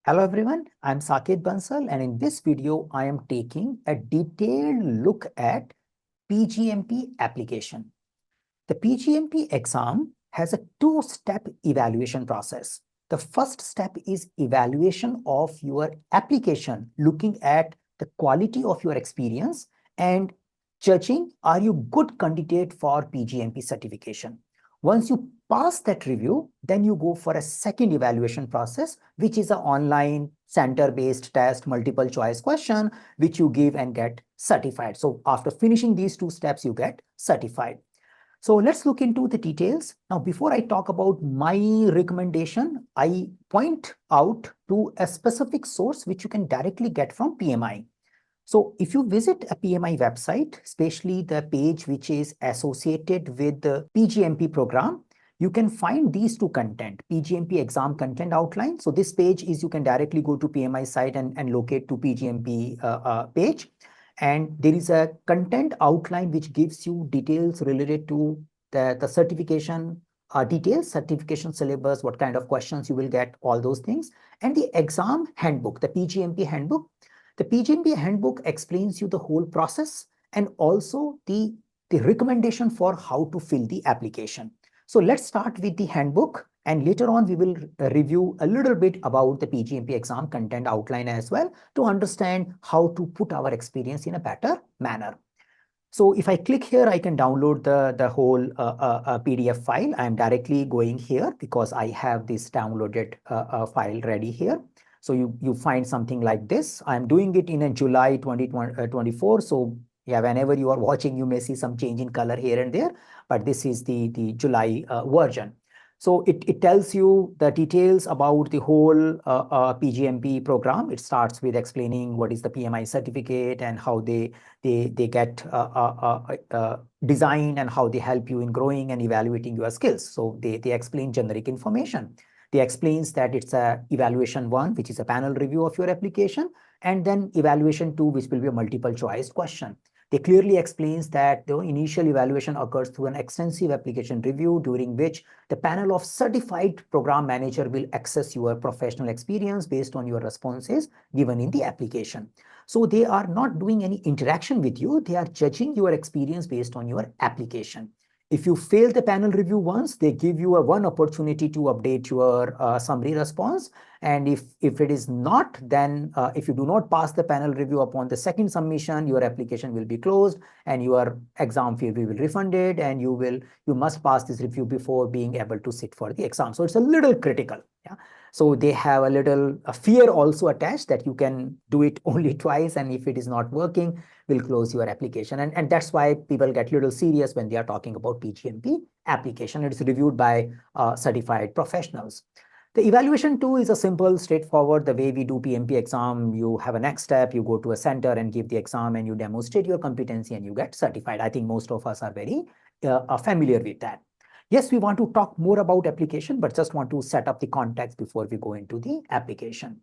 Hello everyone, I'm Saket Bansal, and in this video I am taking a detailed look at PgMP application. The PgMP exam has a two-step evaluation process. The first step is evaluation of your application, looking at the quality of your experience and judging are you good candidate for PgMP certification. Once you pass that review, then you go for a second evaluation process, which is an online center-based test, multiple choice question, which you give and get certified. So after finishing these two steps, you get certified. So let's look into the details. Now, before I talk about my recommendation, I point out to a specific source which you can directly get from PMI. So if you visit a PMI website, especially the page which is associated with the PGMP program, you can find these two content, PGMP exam content outline. So this page is you can directly go to PMI site and locate to PGMP page. And there is a content outline which gives you details related to the certification details, certification syllabus, what kind of questions you will get, all those things. And the exam handbook, the PGMP handbook. The PGMP handbook explains you the whole process and also the recommendation for how to fill the application. So let's start with the handbook, and later on we will review a little bit about the PGMP exam content outline as well to understand how to put our experience in a better manner. So if I click here, I can download the whole PDF file. I'm directly going here because I have this downloaded file ready here. So you find something like this. I'm doing it in July 2024. So yeah, whenever you are watching, you may see some change in color here and there, but this is the July version. So it tells you the details about the whole PGMP program. It starts with explaining what is the PMI certificate and how they get designed and how they help you in growing and evaluating your skills. So they explain generic information. They explains that it's a evaluation 1, which is a panel review of your application, and then evaluation 2, which will be a multiple choice question. They clearly explains that the initial evaluation occurs through an extensive application review during which the panel of certified program manager will assess your professional experience based on your responses given in the application. So they are not doing any interaction with you. They are judging your experience based on your application. If you fail the panel review once, they give you one opportunity to update your summary response. And if it is not, then if you do not pass the panel review upon the second submission, your application will be closed and your exam fee will be refunded, and you must pass this review before being able to sit for the exam. So it's a little critical. Yeah. So they have a little fear also attached that you can do it only twice, and if it is not working, will close your application. And that's why people get a little serious when they are talking about PGMP application. It's reviewed by certified professionals. The evaluation 2 is a simple, straightforward, the way we do PMP exam. You have a next step, you go to a center and give the exam and you demonstrate your competency and you get certified. I think most of us are very familiar with that. Yes, we want to talk more about application, but just want to set up the context before we go into the application.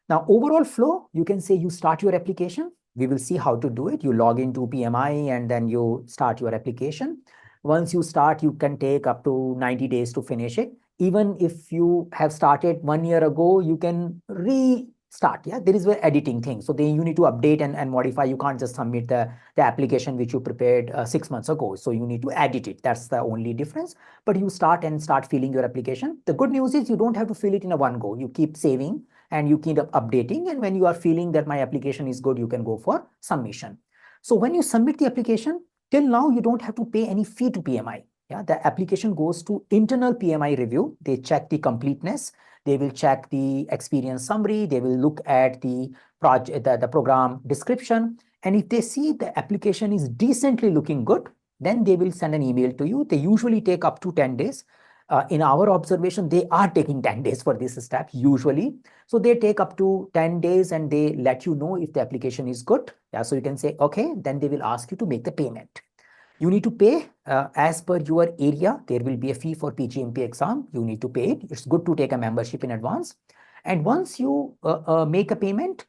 Now, overall flow, you can say you start your application. We will see how to do it. You log into PMI and then you start your application. Once you start, you can take up to 90 days to finish it. Even if you have started 1 year ago, you can restart. Yeah, there is an editing thing. So then you need to update and modify. You can't just submit the application which you prepared 6 months ago. So you need to edit it. That's the only difference. But you start filling your application. The good news is you don't have to fill it in one go. You keep saving and you keep updating. And when you are feeling that my application is good, you can go for submission. So when you submit the application, till now, you don't have to pay any fee to PMI. Yeah, the application goes to internal PMI review. They check the completeness. They will check the experience summary. They will look at the project, the program description. And if they see the application is decently looking good, then they will send an email to you. They usually take up to 10 days. In our observation, they are taking 10 days for this step usually. So they take up to 10 days and they let you know if the application is good. Yeah, so you can say, okay, then they will ask you to make the payment. You need to pay as per your area. There will be a fee for PGMP exam. You need to pay it. It's good to take a membership in advance. And once you make a payment,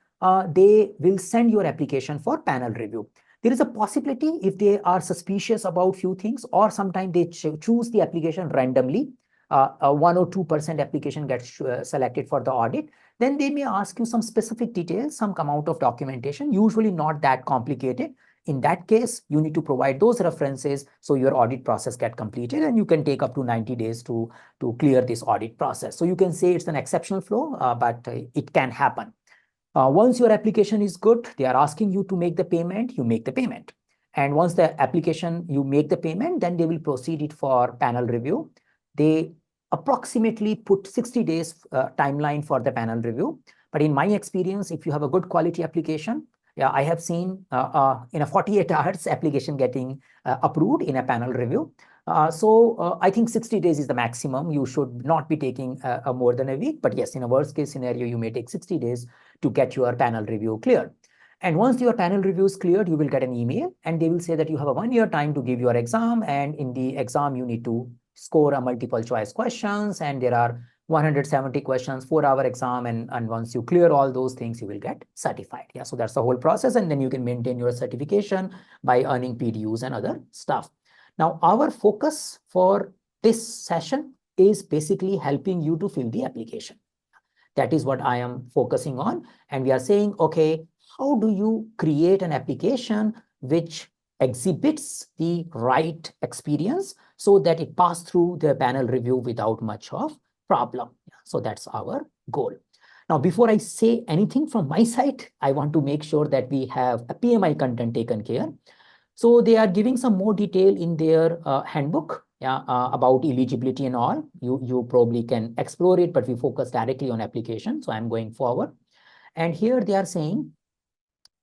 they will send your application for panel review. There is a possibility if they are suspicious about few things, or sometimes they choose the application randomly. 1 or 2% application gets selected for the audit, then they may ask you some specific details, some amount of documentation, usually not that complicated. In that case, you need to provide those references so your audit process get completed, and you can take up to 90 days to clear this audit process. So you can say it's an exceptional flow, but it can happen. Once your application is good, they are asking you to make the payment, you make the payment. And once the application, you make the payment, then they will proceed it for panel review. They approximately put 60 days timeline for the panel review. But in my experience, if you have a good quality application, yeah, I have seen in a 48 hours application getting approved in a panel review. I think 60 days is the maximum. You should not be taking more than a week. But yes, in a worst case scenario, you may take 60 days to get your panel review cleared. And once your panel review is cleared, you will get an email and they will say that you have a 1 year time to give your exam. And in the exam, you need to score a multiple choice questions. And there are 170 questions, 4-hour exam. And once you clear all those things, you will get certified. Yeah, so that's the whole process. And then you can maintain your certification by earning PDUs and other stuff. Now, our focus for this session is basically helping you to fill the application. That is what I am focusing on. And we are saying, okay, how do you create an application which exhibits the right experience so that it passed through the panel review without much of problem? So that's our goal. Now, before I say anything from my side, I want to make sure that we have a PMI content taken care. So they are giving some more detail in their handbook about eligibility and all. You probably can explore it, but we focus directly on application. So I'm going forward. And here they are saying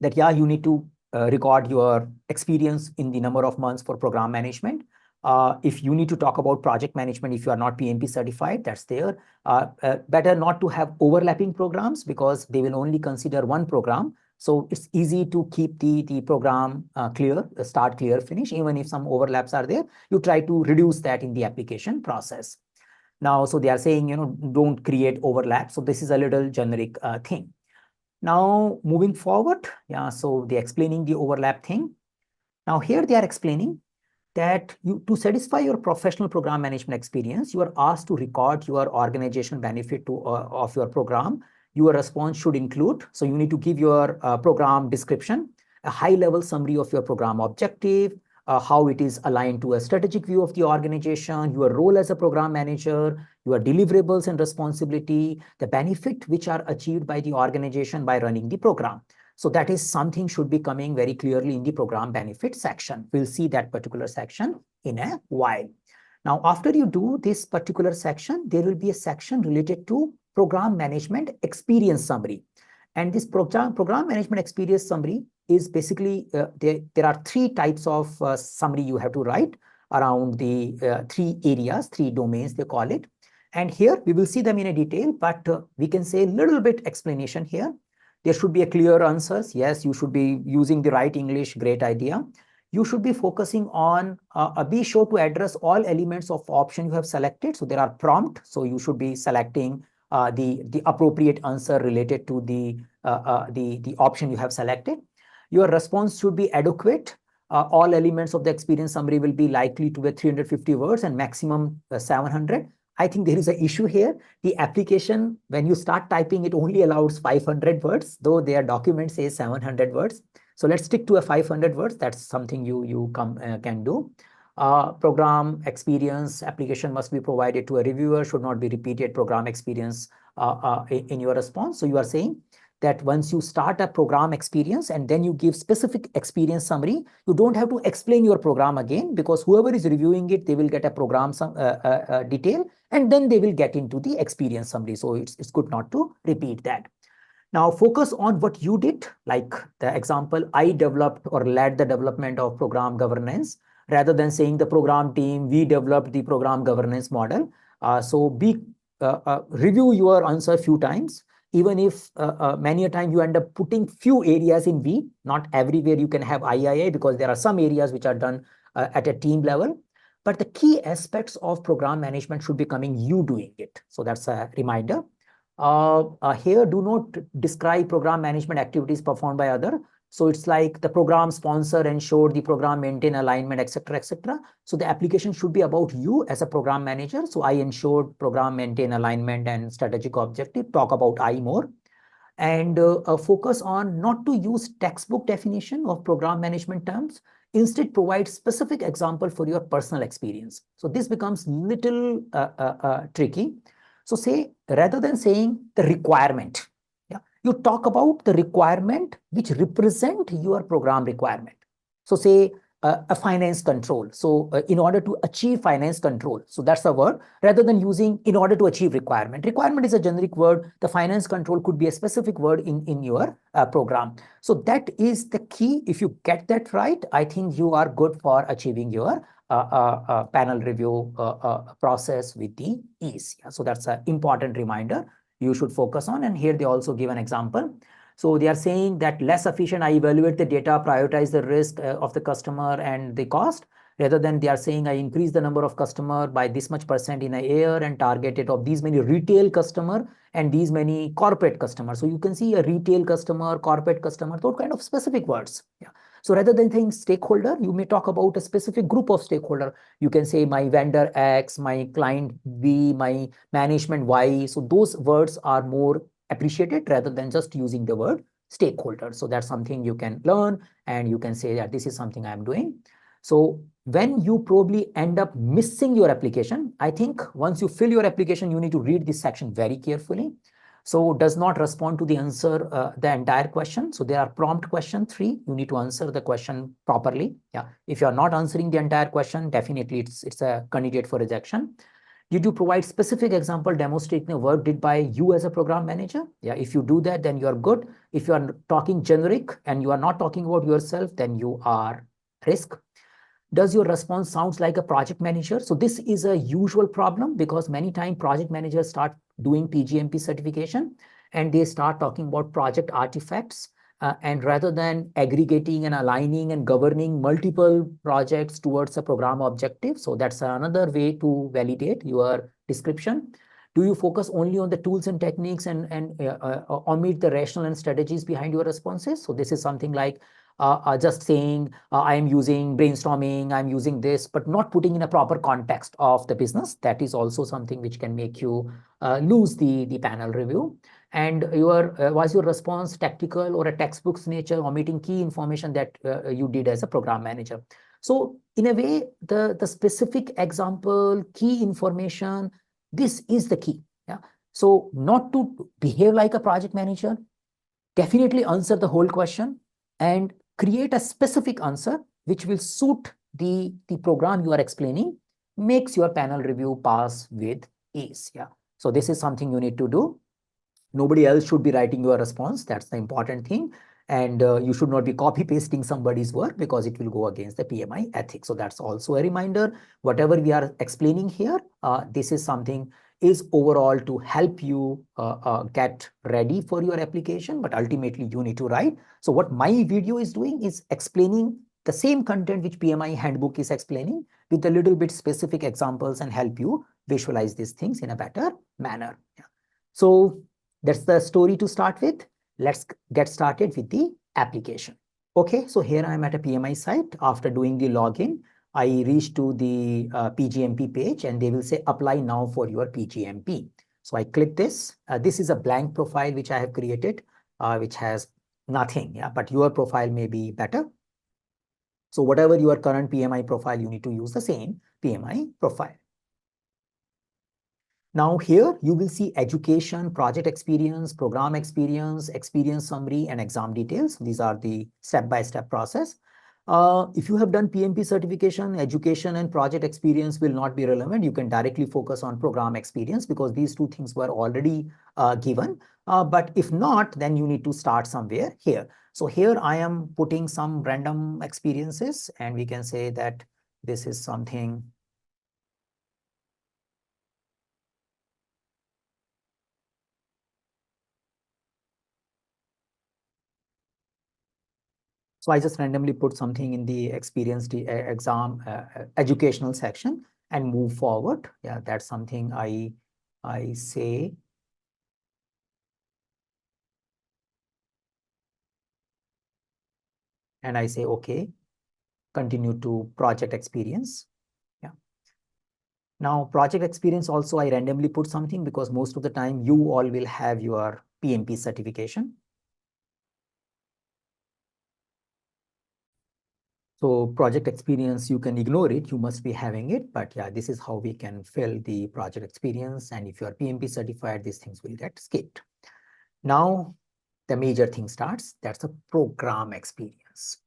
that, yeah, you need to record your experience in the number of months for program management. If you need to talk about project management, if you are not PMP certified, that's there. Better not to have overlapping programs because they will only consider one program. So it's easy to keep the program clear, start, clear, finish. Even if some overlaps are there, you try to reduce that in the application process. Now, so they are saying, don't create overlap. So this is a little generic thing. Now, moving forward, yeah, so they're explaining the overlap thing. Now, here they are explaining that to satisfy your professional program management experience, you are asked to record your organizational benefit of your program. Your response should include, so you need to give your program description, a high-level summary of your program objective, how it is aligned to a strategic view of the organization, your role as a program manager, your deliverables and responsibility, the benefit which are achieved by the organization by running the program. So that is something should be coming very clearly in the program benefit section. We'll see that particular section in a while. Now, after you do this particular section, there will be a section related to program management experience summary. And this program management experience summary is basically, there are 3 types of summary you have to write around the 3 areas, 3 domains, they call it. And here we will see them in a detail, but we can say a little bit explanation here. There should be a clear answers. Yes, you should be using the right English. Great idea. You should be focusing on, be sure to address all elements of option you have selected. So there are prompt. So you should be selecting the appropriate answer related to the option you have selected. Your response should be adequate. All elements of the experience summary will be likely to be 350 words and maximum 700. I think there is an issue here. The application, when you start typing, it only allows 500 words, though their document says 700 words. So let's stick to a 500 words. That's something you can do. Program experience application must be provided to a reviewer, should not be repeated program experience in your response. So you are saying that once you start a program experience and then you give specific experience summary, you don't have to explain your program again, because whoever is reviewing it, they will get a program detail and then they will get into the experience summary. So it's good not to repeat that. Now focus on what you did, like the example, I developed or led the development of program governance, rather than saying the program team, we developed the program governance model. Review your answer a few times. Even if many a time you end up putting few areas in V, not everywhere you can have IIA, because there are some areas which are done at a team level. But the key aspects of program management should be coming you doing it. So that's a reminder. Here, do not describe program management activities performed by other. So it's like the program sponsor ensured the program maintain alignment, etc., etc. So the application should be about you as a program manager. So I ensured program maintain alignment and strategic objective. Talk about I more. And focus on not to use textbook definition of program management terms. Instead, provide specific example for your personal experience. So this becomes little tricky. So say, rather than saying the requirement, yeah, you talk about the requirement which represent your program requirement. So say a finance control. So in order to achieve finance control, so that's the word, rather than using in order to achieve requirement. Requirement is a generic word. The finance control could be a specific word in your program. So that is the key. If you get that right, I think you are good for achieving your panel review process with the ease. Yeah, so that's an important reminder you should focus on. And here they also give an example. So they are saying that less efficient, I evaluate the data, prioritize the risk of the customer and the cost. Rather than they are saying I increase the number of customer by this much percent in a year and targeted of these many retail customer and these many corporate customers. So you can see a retail customer, corporate customer, those kind of specific words. Yeah. So rather than saying stakeholder, you may talk about a specific group of stakeholder. You can say my vendor X, my client B, my management Y. So those words are more appreciated rather than just using the word stakeholder. So that's something you can learn and you can say that this is something I'm doing. So when you probably end up missing your application, I think once you fill your application, you need to read this section very carefully. So does not respond to the answer, the entire question. So there are prompt question 3. You need to answer the question properly. Yeah. If you are not answering the entire question, definitely it's a candidate for rejection. Did you provide specific example demonstrating the work did by you as a program manager? Yeah, if you do that, then you are good. If you are talking generic and you are not talking about yourself, then you are risk. Does your response sounds like a project manager? So this is a usual problem because many times project managers start doing PgMP certification and they start talking about project artifacts. And rather than aggregating and aligning and governing multiple projects towards a program objective. So that's another way to validate your description. Do you focus only on the tools and techniques and omit the rational and strategies behind your responses? So this is something like just saying I am using brainstorming, I'm using this, but not putting in a proper context of the business. That is also something which can make you lose the panel review. And was your response tactical or a textbook's nature, omitting key information that you did as a program manager? So in a way, the specific example, key information, this is the key. Yeah. So not to behave like a project manager, definitely answer the whole question and create a specific answer which will suit the program you are explaining, makes your panel review pass with ease. Yeah. So this is something you need to do. Nobody else should be writing your response. That's the important thing. And you should not be copy pasting somebody's work because it will go against the PMI ethics. So that's also a reminder. Whatever we are explaining here, this is something is overall to help you get ready for your application, but ultimately you need to write. So what my video is doing is explaining the same content which PMI handbook is explaining with a little bit specific examples and help you visualize these things in a better manner. Yeah. So that's the story to start with. Let's get started with the application. Okay, so here I am at a PMI site. After doing the login, I reach to the PgMP page and they will say apply now for your PgMP. So I click this. This is a blank profile which I have created, which has nothing. Yeah, but your profile may be better. So whatever your current PMI profile, you need to use the same PMI profile. Now here you will see education, project experience, program experience, experience summary, and exam details. These are the step-by-step process. If you have done PMP certification, education and project experience will not be relevant. You can directly focus on program experience because these two things were already given. But if not, then you need to start somewhere here. So here I am putting some random experiences and we can say that this is something. So I just randomly put something in the experience exam educational section and move forward. Yeah, that's something I say. and I say, okay, continue to project experience. Yeah. Now, project experience also, I randomly put something because most of the time you all will have your PMP certification. So project experience, you can ignore it, you must be having it, but yeah, this is how we can fill the project experience. And if you are PMP certified, these things will get skipped. Now, the major thing starts, that's a program experience.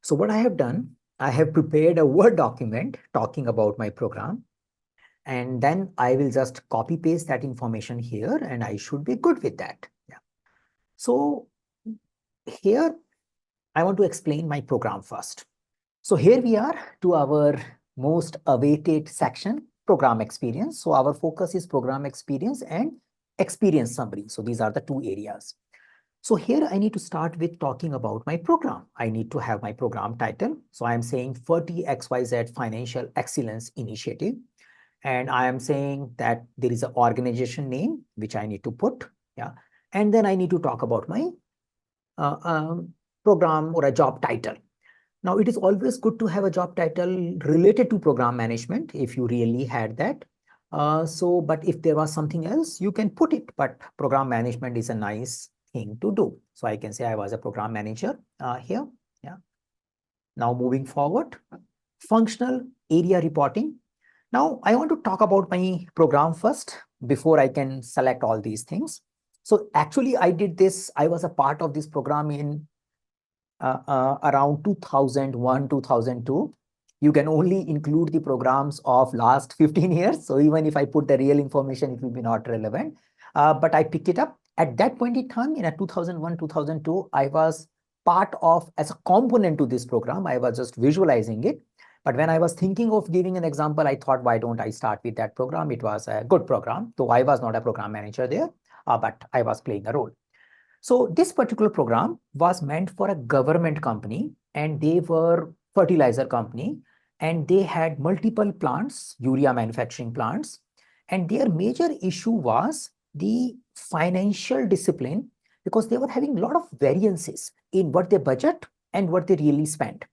So what I have done, I have prepared a Word document talking about my program, and then I will just copy paste that information here, and I should be good with that. Yeah. So here, I want to explain my program first. So here we are to our most awaited section, program experience. So our focus is program experience and experience summary. So these are the two areas. So here I need to start with talking about my program. I need to have my program title. So I am saying 40XYZ Financial Excellence Initiative. And I am saying that there is an organization name, which I need to put. Yeah. And then I need to talk about my program or a job title. Now, it is always good to have a job title related to program management if you really had that. But if there was something else, you can put it. But program management is a nice thing to do. So I can say I was a program manager here. Yeah. Now, moving forward, functional area reporting. Now, I want to talk about my program first before I can select all these things. So actually, I did this. I was a part of this program in around 2001, 2002. You can only include the programs of last 15 years. So even if I put the real information, it will be not relevant. But I picked it up. At that point in time, in 2001, 2002, I was part of, as a component to this program, I was just visualizing it. But when I was thinking of giving an example, I thought, why don't I start with that program? It was a good program. Though I was not a program manager there, but I was playing a role. So this particular program was meant for a government company, and they were fertilizer company, and they had multiple plants, urea manufacturing plants, and their major issue was the financial discipline, because they were having a lot of variances in what they budget and what they really spend.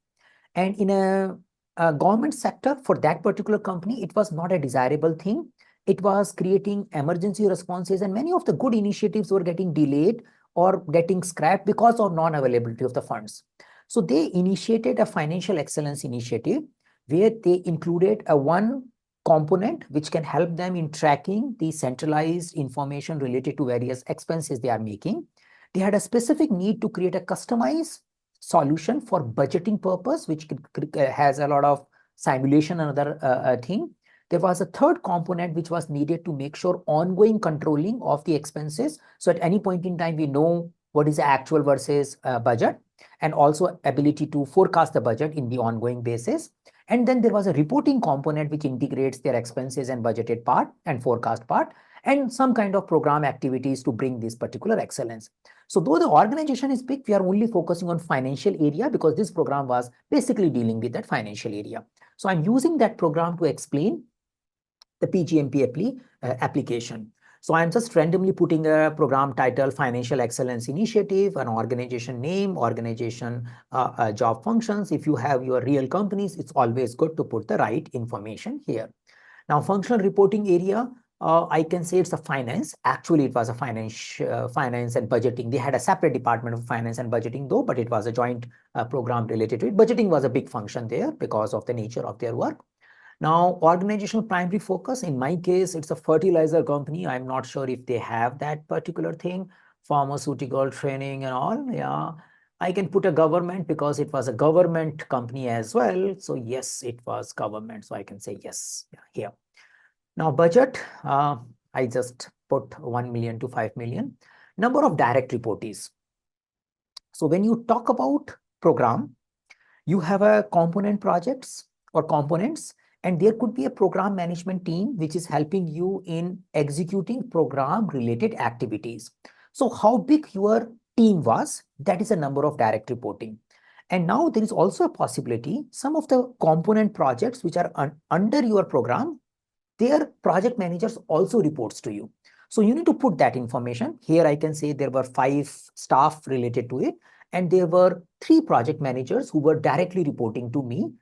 And in a government sector for that particular company, it was not a desirable thing. It was creating emergency responses, and many of the good initiatives were getting delayed or getting scrapped because of non-availability of the funds. So they initiated a financial excellence initiative where they included a one component which can help them in tracking the centralized information related to various expenses they are making. They had a specific need to create a customized solution for budgeting purpose, which has a lot of simulation and other thing. There was a third component which was needed to make sure ongoing controlling of the expenses. So at any point in time, we know what is the actual versus budget, and also ability to forecast the budget in the ongoing basis. And then there was a reporting component which integrates their expenses and budgeted part and forecast part, and some kind of program activities to bring this particular excellence. So though the organization is big, we are only focusing on financial area because this program was basically dealing with that financial area. So I'm using that program to explain the PgMP application. So I'm just randomly putting a program title, Financial Excellence Initiative, an organization name, organization job functions. If you have your real companies, it's always good to put the right information here. Now, functional reporting area, I can say it's a finance. Actually, it was a finance and budgeting. They had a separate department of finance and budgeting though, but it was a joint program related to it. Budgeting was a big function there because of the nature of their work. Now, organizational primary focus, in my case, it's a fertilizer company. I'm not sure if they have that particular thing, pharmaceutical training and all. Yeah, I can put a government because it was a government company as well. So yes, it was government. So I can say yes here. Now, budget, I just put 1 million to 5 million. Number of direct reportees. So when you talk about program, you have a component projects or components, and there could be a program management team which is helping you in executing program related activities. So how big your team was, that is a number of direct reporting. And now there is also a possibility some of the component projects which are under your program, their project managers also reports to you. So you need to put that information here. I can say there were 5 staff related to it, And there were 3 project managers who were directly reporting to me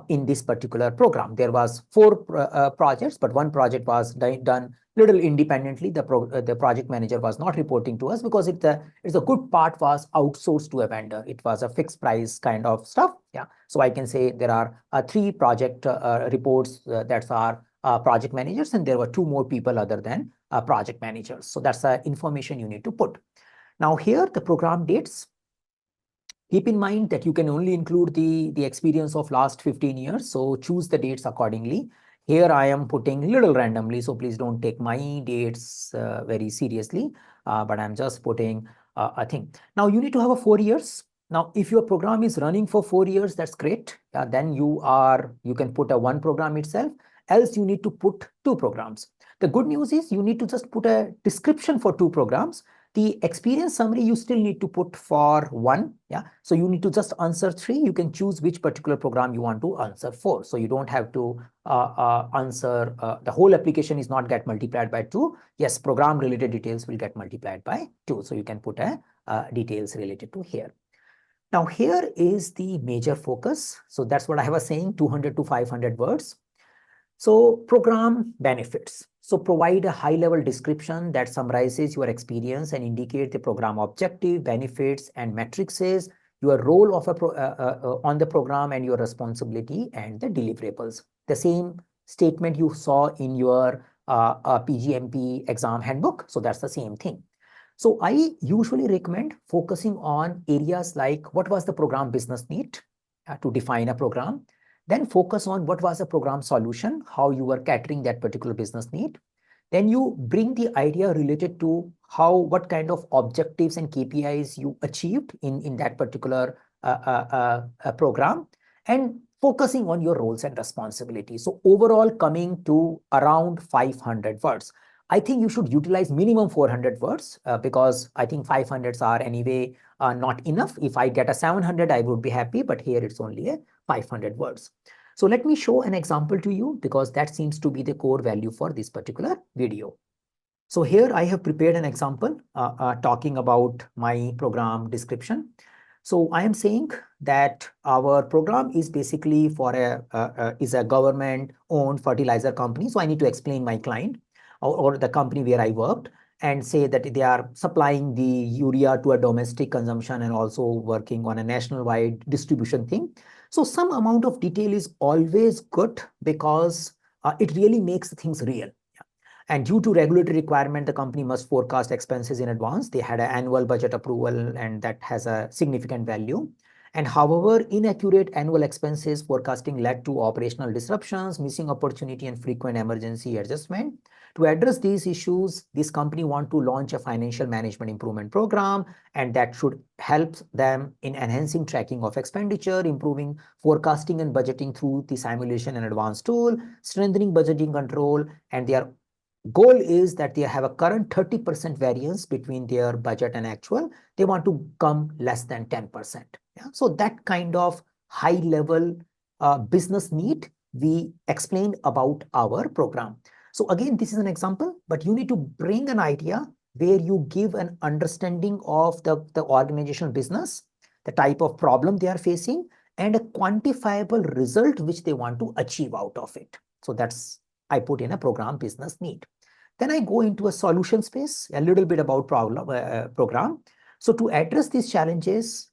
in this particular program. There was 4 projects, but one project was done little independently. The project manager was not reporting to us because it's a good part was outsourced to a vendor. It was a fixed price kind of stuff. Yeah. So I can say there are 3 project reports that are project managers, and there were 2 more people other than project managers. So that's the information you need to put. Now here the program dates. Keep in mind that you can only include the experience of last 15 years. So choose the dates accordingly. Here I am putting little randomly, so please don't take my dates very seriously, but I'm just putting a thing. Now you need to have a 4 years. Now, if your program is running for 4 years, that's great. Then you can put a 1 program itself, else you need to put 2 programs. The good news is you need to just put a description for 2 programs. The experience summary you still need to put for 1. Yeah. So you need to just answer 3. You can choose which particular program you want to answer for. So you don't have to answer the whole application is not get multiplied by 2. Yes, program related details will get multiplied by 2. So you can put a details related to here. Now here is the major focus. So that's what I was saying, 200 to 500 words. So program benefits. So provide a high-level description that summarizes your experience and indicate the program objective, benefits, and metrics, your role of on the program and your responsibility and the deliverables. The same statement you saw in your PgMP exam handbook. So that's the same thing. So I usually recommend focusing on areas like what was the program business need to define a program. Then focus on what was the program solution, how you were catering that particular business need. Then you bring the idea related to what kind of objectives and KPIs you achieved in that particular program, and focusing on your roles and responsibilities. So overall coming to around 500 words. I think you should utilize minimum 400 words because I think 500s are anyway not enough. If I get a 700, I would be happy, but here it's only a 500 words. So let me show an example to you because that seems to be the core value for this particular video. So here I have prepared an example talking about my program description. So I am saying that our program is basically for a government-owned fertilizer company. So I need to explain my client or the company where I worked and say that they are supplying the urea to a domestic consumption and also working on a national-wide distribution thing. So some amount of detail is always good because it really makes things real. And due to regulatory requirement, the company must forecast expenses in advance. They had an annual budget approval, and that has a significant value. And however, inaccurate annual expenses forecasting led to operational disruptions, missing opportunity, and frequent emergency adjustment. To address these issues, this company want to launch a financial management improvement program, and that should help them in enhancing tracking of expenditure, improving forecasting and budgeting through the simulation and advanced tool, strengthening budgeting control, and their goal is that they have a current 30% variance between their budget and actual. They want to come less than 10%. Yeah? So that kind of high level business need we explained about our program. So again, this is an example, but you need to bring an idea where you give an understanding of the organizational business, the type of problem they are facing, and a quantifiable result which they want to achieve out of it. So that's I put in a program business need. Then I go into a solution space, a little bit about program. So to address these challenges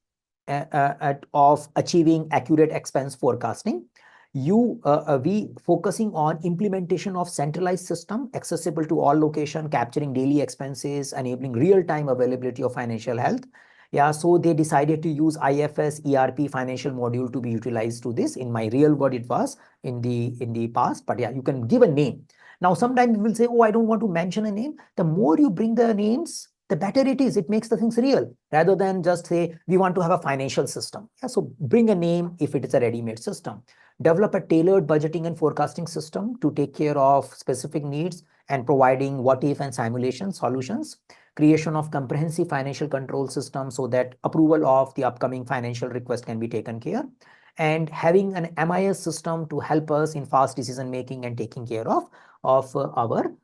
of achieving accurate expense forecasting, we focusing on implementation of centralized system accessible to all location, capturing daily expenses, enabling real-time availability of financial health. Yeah, so they decided to use IFS ERP financial module to be utilized to this. In my real world, it was in the past, but yeah, you can give a name. Now, sometimes you will say, oh, I don't want to mention a name. The more you bring the names, the better it is. It makes the things real rather than just say, we want to have a financial system. Yeah, so bring a name if it is a ready-made system. Develop a tailored budgeting and forecasting system to take care of specific needs and providing what-if and simulation solutions. Creation of comprehensive financial control system so that approval of the upcoming financial request can be taken care, and having an MIS system to help us in fast decision making and taking care of our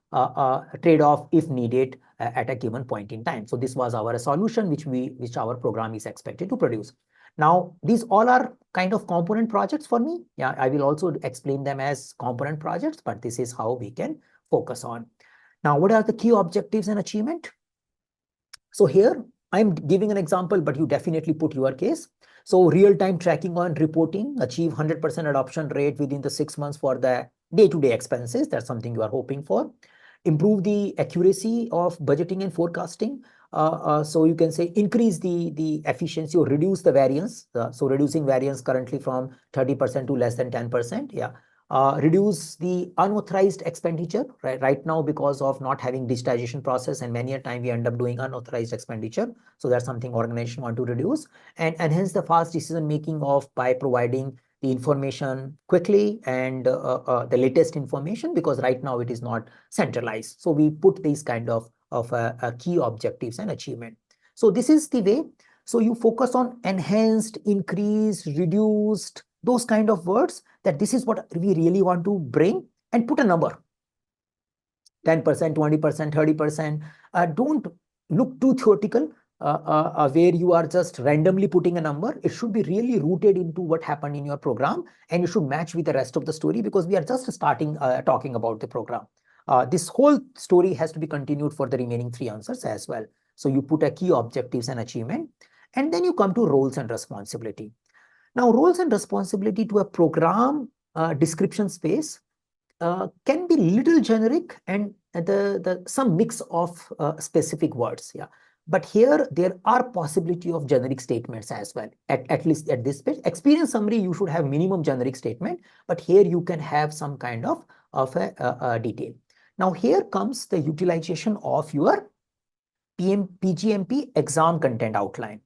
trade-off if needed at a given point in time. So this was our solution which our program is expected to produce. Now, these all are kind of component projects for me. Yeah, I will also explain them as component projects, but this is how we can focus on. Now, what are the key objectives and achievement? So here I'm giving an example, but you definitely put your case. So real-time tracking on reporting, achieve 100% adoption rate within the 6 months for the day-to-day expenses. That's something you are hoping for. Improve the accuracy of budgeting and forecasting. So you can say increase the efficiency or reduce the variance. So reducing variance currently from 30% to less than 10%. Yeah. Reduce the unauthorized expenditure, right now, because of not having digitization process, and many a time we end up doing unauthorized expenditure. So that's something organization want to reduce, and enhance the fast decision making of by providing the information quickly and the latest information, because right now it is not centralized. So we put these kind of key objectives and achievement. So this is the way. So you focus on enhanced, increased, reduced, those kind of words, that this is what we really want to bring, and put a number. 10%, 20%, 30%. Don't look too theoretical, where you are just randomly putting a number. It should be really rooted into what happened in your program, and you should match with the rest of the story, because we are just starting talking about the program. This whole story has to be continued for the remaining 3 answers as well. So you put a key objectives and achievement, and then you come to roles and responsibility. Now, roles and responsibility to a program description space can be little generic, and some mix of specific words. Yeah. But here there are possibility of generic statements as well, at least at this page. Experience summary, you should have minimum generic statement, but here you can have some kind of a detail. Now, here comes the utilization of your PGMP exam content outline.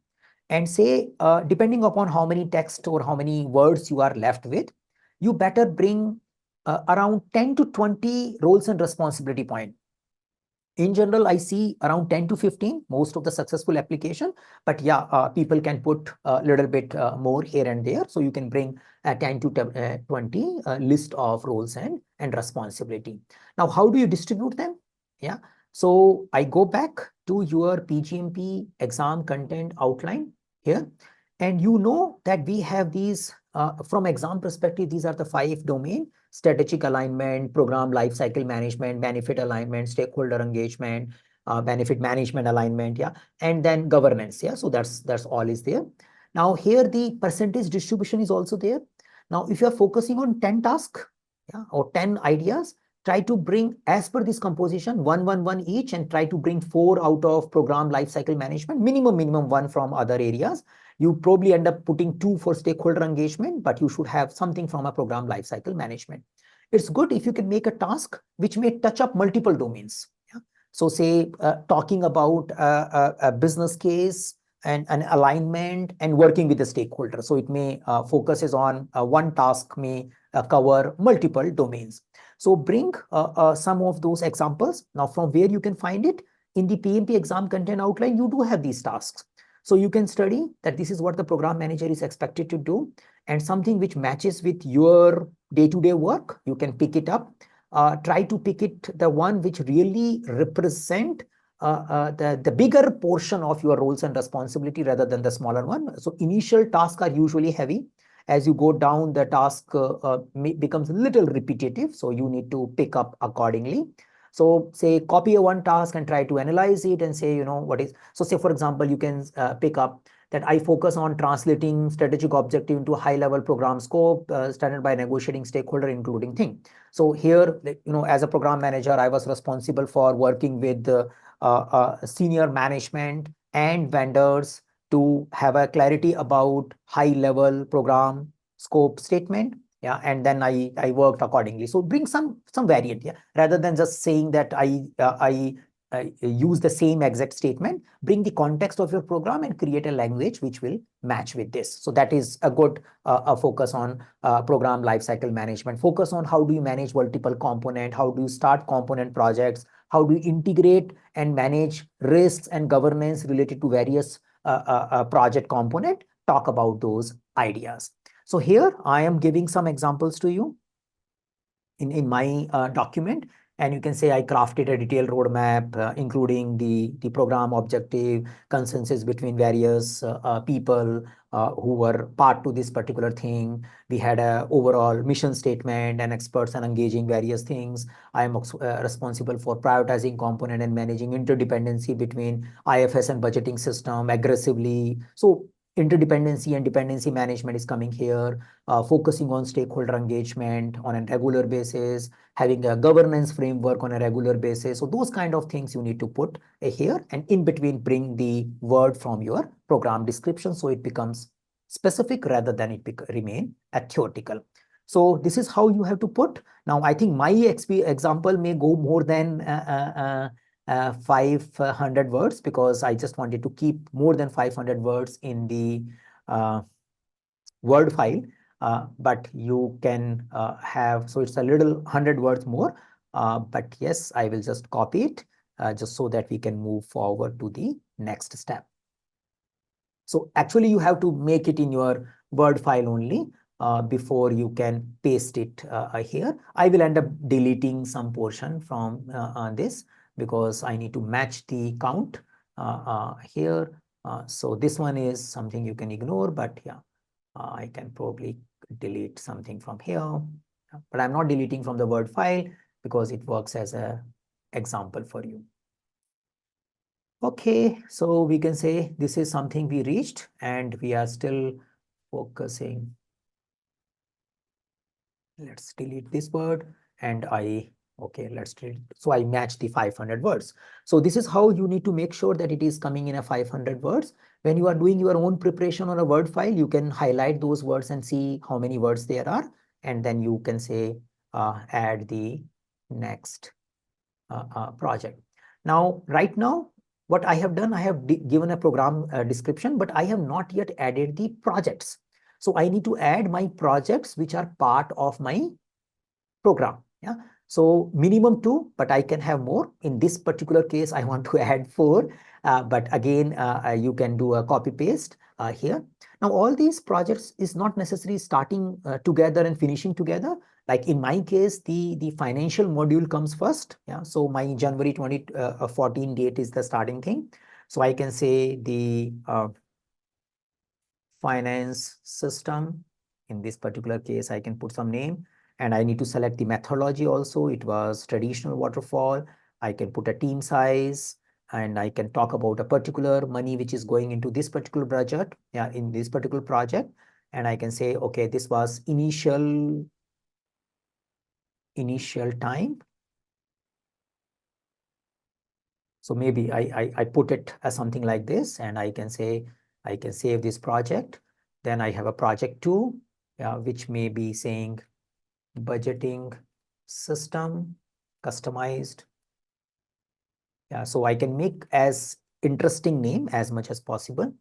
And say, depending upon how many text or how many words you are left with, you better bring around 10 to 20 roles and responsibility point. In general, I see around 10 to 15, most of the successful application, but yeah, people can put a little bit more here and there. So you can bring a 10 to 20 list of roles and responsibility. Now, how do you distribute them? Yeah. So I go back to your PGMP exam content outline here, and you know that we have these from exam perspective, these are the 5 domain: strategic alignment, program lifecycle management, benefit alignment, stakeholder engagement, benefit management alignment, yeah, and then governance, yeah. So that's all is there. Now here the percentage distribution is also there. Now if you are focusing on 10 tasks, yeah, or 10 ideas, try to bring, as per this composition, 1 each, and try to bring 4 out of program lifecycle management, minimum 1 from other areas. You probably end up putting 2 for stakeholder engagement, but you should have something from a program lifecycle management. It's good if you can make a task which may touch up multiple domains. Yeah? So say talking about a business case and an alignment and working with the stakeholder. So it may focuses on one task may cover multiple domains. So bring some of those examples. Now from where you can find it, in the PMP exam content outline, you do have these tasks. So you can study that this is what the program manager is expected to do, and something which matches with your day-to-day work, you can pick it up. Try to pick it, the one which really represent the bigger portion of your roles and responsibility rather than the smaller one. So initial tasks are usually heavy. As you go down, the task becomes a little repetitive. So you need to pick up accordingly. So say copy a one task and try to analyze it and say, what is, so say for example, you can pick up that I focus on translating strategic objective into a high level program scope, started by negotiating stakeholder including thing. So here, as a program manager, I was responsible for working with senior management and vendors to have a clarity about high level program scope statement. Yeah, and then I worked accordingly. So bring some variant, yeah, rather than just saying that I use the same exact statement. Bring the context of your program and create a language which will match with this. So that is a good focus on program lifecycle management. Focus on how do you manage multiple component, how do you start component projects, how do you integrate and manage risks and governance related to various project component. Talk about those ideas. So here I am giving some examples to you in my document. And you can say I crafted a detailed roadmap, including the program objective, consensus between various people who were part to this particular thing. We had a overall mission statement and experts and engaging various things. I am responsible for prioritizing component and managing interdependency between IFS and budgeting system aggressively. So interdependency and dependency management is coming here, focusing on stakeholder engagement on a regular basis, having a governance framework on a regular basis. So those kind of things you need to put here, and in between bring the word from your program description so it becomes specific rather than it remain theoretical. So this is how you have to put. Now I think my example may go more than 500 words, because I just wanted to keep more than 500 words in the Word file. But you can have, so it's a little 100 words more, but yes, I will just copy it just so that we can move forward to the next step. So actually you have to make it in your Word file only before you can paste it here. I will end up deleting some portion from this because I need to match the count here. So this one is something you can ignore, but yeah, I can probably delete something from here, but I'm not deleting from the Word file because it works as a example for you. Okay, so we can say this is something we reached and we are still focusing. Let's delete this word and okay, let's delete. So I match the 500 words. So this is how you need to make sure that it is coming in a 500 words. When you are doing your own preparation on a Word file, you can highlight those words and see how many words there are. And then you can say, add the next project. Now, right now, what I have done, I have given a program description, but I have not yet added the projects. So I need to add my projects which are part of my program. Yeah. So minimum 2, but I can have more. In this particular case, I want to add 4. But again, you can do a copy paste here. Now, all these projects is not necessarily starting together and finishing together. Like in my case, the financial module comes first. Yeah. So my January 2014 date is the starting thing. So I can say the finance system. In this particular case, I can put some name, and I need to select the methodology also. It was traditional waterfall. I can put a team size, and I can talk about a particular money which is going into this particular budget, yeah, in this particular project. And I can say, okay, this was initial time. So maybe I put it as something like this, and I can say, I can save this project. Then I have a project 2, which may be saying budgeting system, customized. Yeah, so I can make as interesting name as much as possible.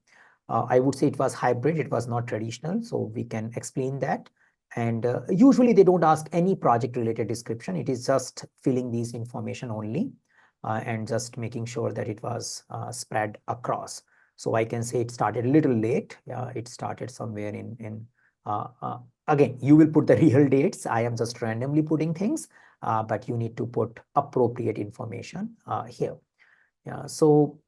I would say it was hybrid, it was not traditional, so we can explain that. And usually they don't ask any project related description. It is just filling these information only and just making sure that it was spread across. So I can say it started a little late. Yeah, it started somewhere in again, you will put the real dates. I am just randomly putting things, but you need to put appropriate information here. Yeah, so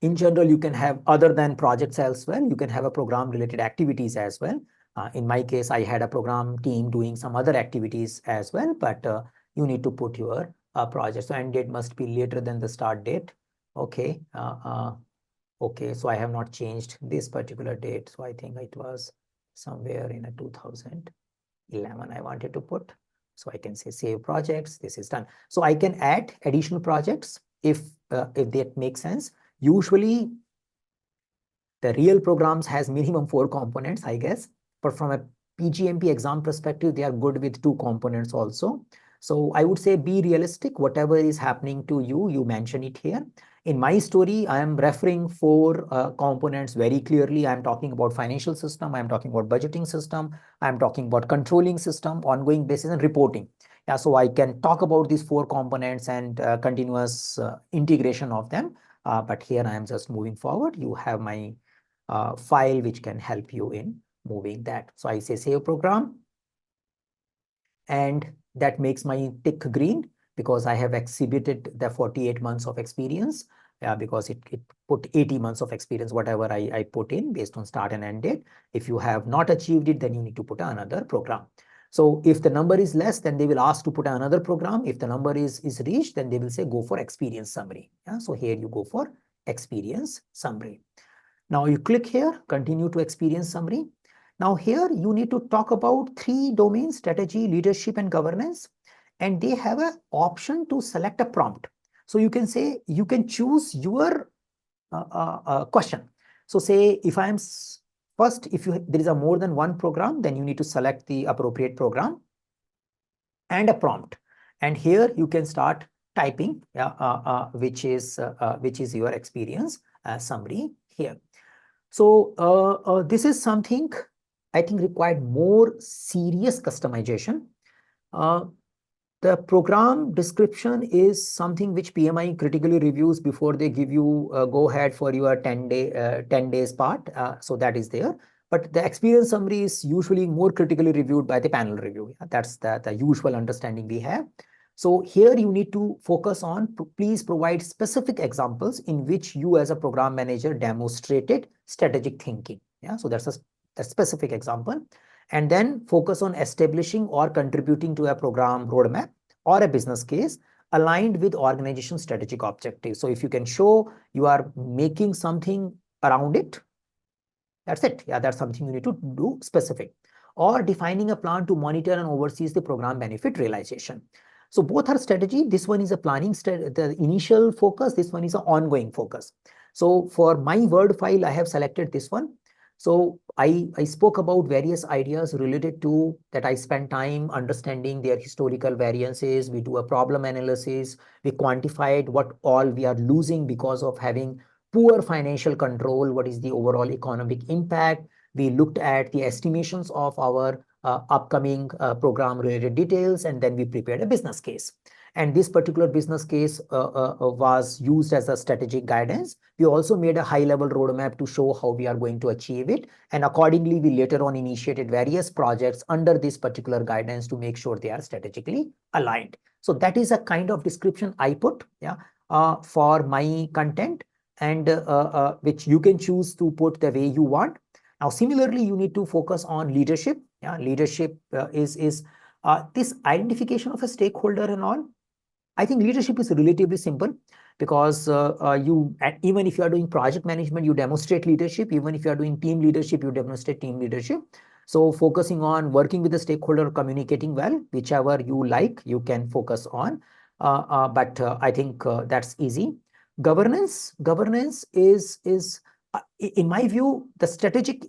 in general, you can have, other than projects as well, you can have a program related activities as well. In my case, I had a program team doing some other activities as well, but you need to put your project. So end date must be later than the start date. Okay. Okay, so I have not changed this particular date. So I think it was somewhere in a 2011 I wanted to put. So I can say save projects. This is done. So I can add additional projects if that makes sense. Usually the real programs has minimum 4 components, I guess, but from a PgMP exam perspective, they are good with 2 components also. So I would say be realistic. Whatever is happening to you, you mention it here. In my story, I am referring 4 components very clearly. I am talking about financial system. I am talking about budgeting system. I am talking about controlling system, ongoing basis, and reporting. Yeah, so I can talk about these 4 components and continuous integration of them. But here I am just moving forward. You have my file which can help you in moving that. So I say save program. and that makes my tick green because I have exhibited the 48 months of experience. Because it put 80 months of experience, whatever I put in based on start and end date. If you have not achieved it, then you need to put another program. So if the number is less, then they will ask to put another program. If the number is reached, then they will say go for experience summary. So here you go for experience summary. Now you click here, continue to experience summary. Now here you need to talk about 3 domains: strategy, leadership, and governance. And they have an option to select a prompt. So you can say, you can choose your question. So say if I am first, if there is a more than one program, then you need to select the appropriate program and a prompt. And here you can start typing, which is your experience summary here. So this is something I think required more serious customization. The program description is something which PMI critically reviews before they give you a go ahead for your 10 days part. So that is there. But the experience summary is usually more critically reviewed by the panel review. That's the usual understanding we have. So here you need to focus on, please provide specific examples in which you as a program manager demonstrated strategic thinking. So that's a specific example. And then focus on establishing or contributing to a program roadmap or a business case aligned with organization strategic objectives. So if you can show you are making something around it, that's it. That's something you need to do specific. Or defining a plan to monitor and oversee the program benefit realization. So both are strategy. This one is a planning, the initial focus. This one is an ongoing focus. So for my Word file, I have selected this one. So I spoke about various ideas related to that. I spent time understanding their historical variances. We do a problem analysis. We quantified what all we are losing because of having poor financial control. What is the overall economic impact? We looked at the estimations of our upcoming program related details, and then we prepared a business case. And this particular business case was used as a strategic guidance. We also made a high-level roadmap to show how we are going to achieve it. And accordingly, we later on initiated various projects under this particular guidance to make sure they are strategically aligned. So that is a kind of description I put for my content, and which you can choose to put the way you want. Now, similarly, you need to focus on leadership. Leadership is this identification of a stakeholder and all. I think leadership is relatively simple because even if you are doing project management, you demonstrate leadership. Even if you are doing team leadership, you demonstrate team leadership. So focusing on working with the stakeholder, communicating well, whichever you like, you can focus on. But I think that's easy. Governance is in my view, the strategy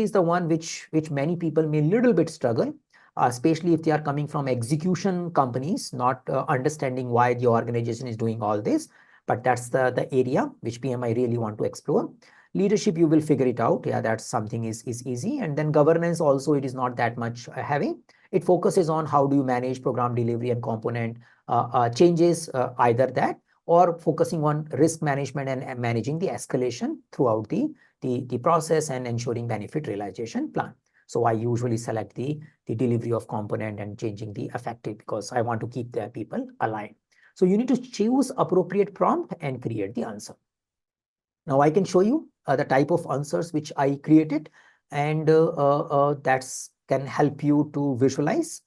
is the one which many people may little bit struggle. Especially if they are coming from execution companies, not understanding why the organization is doing all this. But that's the area which PMI really want to explore. Leadership, you will figure it out. That's something is easy. And then governance also, it is not that much heavy. It focuses on how do you manage program delivery and component changes, either that, or focusing on risk management and managing the escalation throughout the process and ensuring benefit realization plan. So I usually select the delivery of component and changing the effective because I want to keep the people aligned. So you need to choose appropriate prompt and create the answer. Now I can show you the type of answers which I created, and that's can help you to visualize.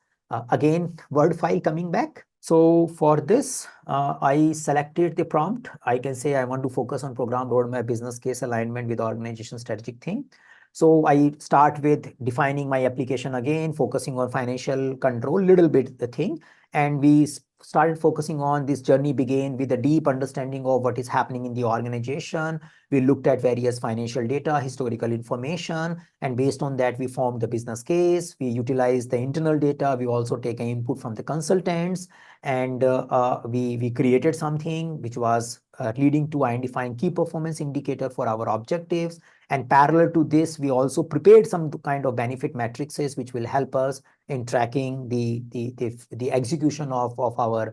Again, Word file coming back. So for this, I selected the prompt. I can say I want to focus on program roadmap, business case alignment with organization strategic thing. So I start with defining my application again, focusing on financial control, little bit the thing. And we started focusing on this journey began with a deep understanding of what is happening in the organization. We looked at various financial data, historical information, and based on that, we formed the business case. We utilized the internal data. We also take an input from the consultants, and we created something which was leading to identifying key performance indicator for our objectives. And parallel to this, we also prepared some kind of benefit matrices which will help us in tracking the execution of our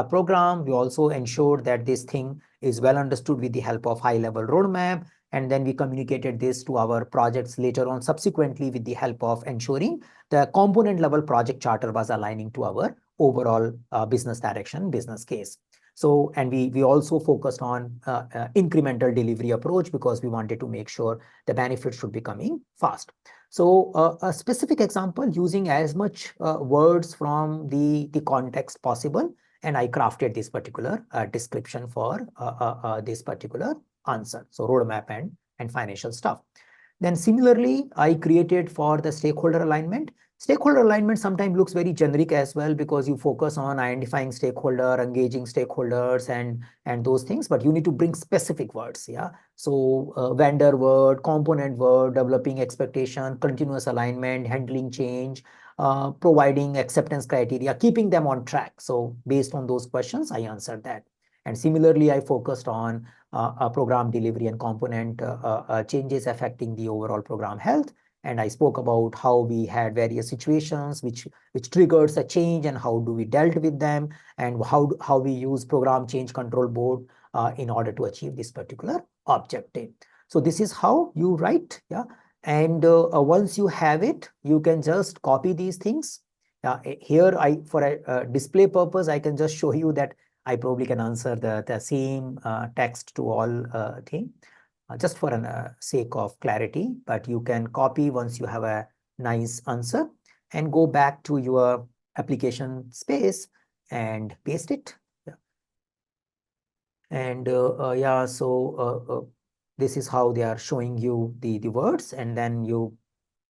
program. We also ensure that this thing is well understood with the help of high-level roadmap. And then we communicated this to our projects later on subsequently with the help of ensuring the component level project charter was aligning to our overall business direction, business case. So, and we also focused on incremental delivery approach because we wanted to make sure the benefits should be coming fast. So a specific example using as much words from the context possible, and I crafted this particular description for this particular answer. So roadmap and financial stuff. Then similarly, I created for the stakeholder alignment. Stakeholder alignment sometimes looks very generic as well because you focus on identifying stakeholder, engaging stakeholders and those things, but you need to bring specific words. Yeah. So vendor word, component word, developing expectation, continuous alignment, handling change, providing acceptance criteria, keeping them on track. So based on those questions, I answered that. And similarly, I focused on program delivery and component changes affecting the overall program health. And I spoke about how we had various situations which triggers a change and how do we dealt with them, and how we use program change control board in order to achieve this particular objective. So this is how you write. Yeah. And once you have it, you can just copy these things. Here, for a display purpose, I can just show you that I probably can answer the same text to all thing. Just for an sake of clarity, but you can copy once you have a nice answer and go back to your application space and paste it. Yeah. And yeah, so this is how they are showing you the words, and then you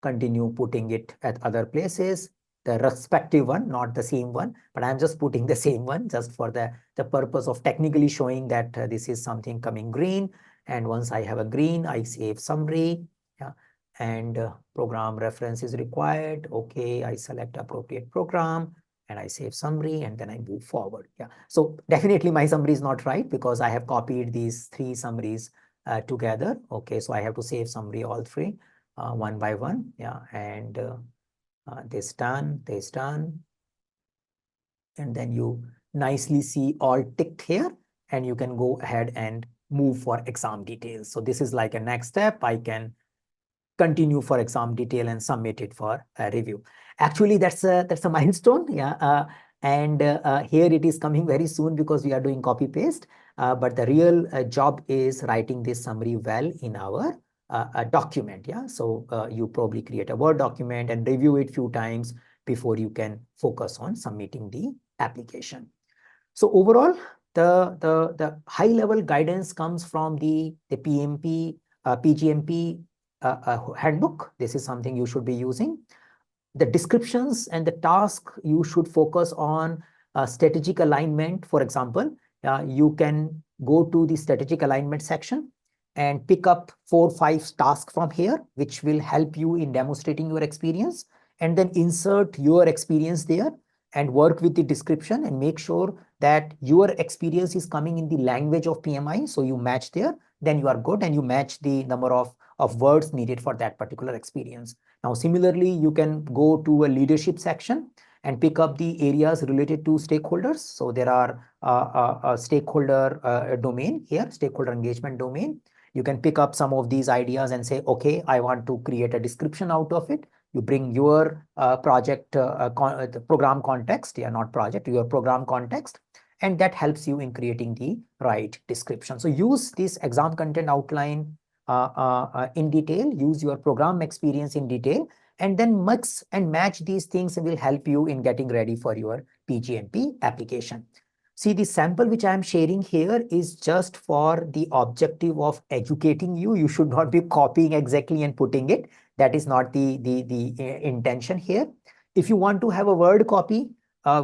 continue putting it at other places, the respective one, not the same one, but I'm just putting the same one just for the purpose of technically showing that this is something coming green. And once I have a green, I save summary. Yeah. And program reference is required. Okay, I select appropriate program and I save summary, and then I move forward. Yeah. So definitely my summary is not right because I have copied these three summaries together. Okay, so I have to save summary all three one by one. Yeah. And this done, this done. And then you nicely see all ticked here, and you can go ahead and move for exam details. So this is like a next step. I can continue for exam detail and submit it for a review. Actually, that's a milestone. Yeah. And here it is coming very soon because we are doing copy paste. But the real job is writing this summary well in our a document. Yeah. So you probably create a Word document and review it few times before you can focus on submitting the application. So overall, the high level guidance comes from the PGMP handbook. This is something you should be using. The descriptions and the task, you should focus on strategic alignment. For example, you can go to the strategic alignment section and pick up 4 or 5 tasks from here, which will help you in demonstrating your experience, and then insert your experience there and work with the description and make sure that your experience is coming in the language of PMI. So you match there, then you are good, and you match the number of words needed for that particular experience. Now, similarly, you can go to a leadership section and pick up the areas related to stakeholders. So there are a stakeholder domain here, stakeholder engagement domain. You can pick up some of these ideas and say, okay, I want to create a description out of it. You bring your project, the program context, yeah, not project, your program context, and that helps you in creating the right description. So use this exam content outline in detail, use your program experience in detail, and then mix and match these things will help you in getting ready for your PGMP application. See, the sample which I am sharing here is just for the objective of educating you. You should not be copying exactly and putting it. That is not the intention here. If you want to have a Word copy,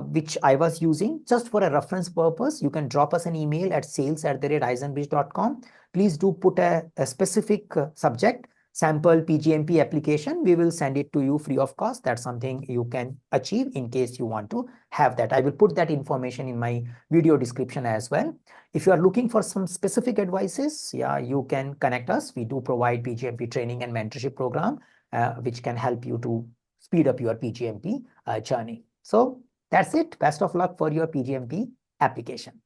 which I was using just for a reference purpose, you can drop us an email at sales@eisenbridge.com. Please do put a specific subject, sample PGMP application. We will send it to you free of cost. That's something you can achieve in case you want to have that. I will put that information in my video description as well. If you are looking for some specific advices, yeah, you can connect us. We do provide PGMP training and mentorship program, which can help you to speed up your PGMP journey. So that's it. Best of luck for your PGMP application.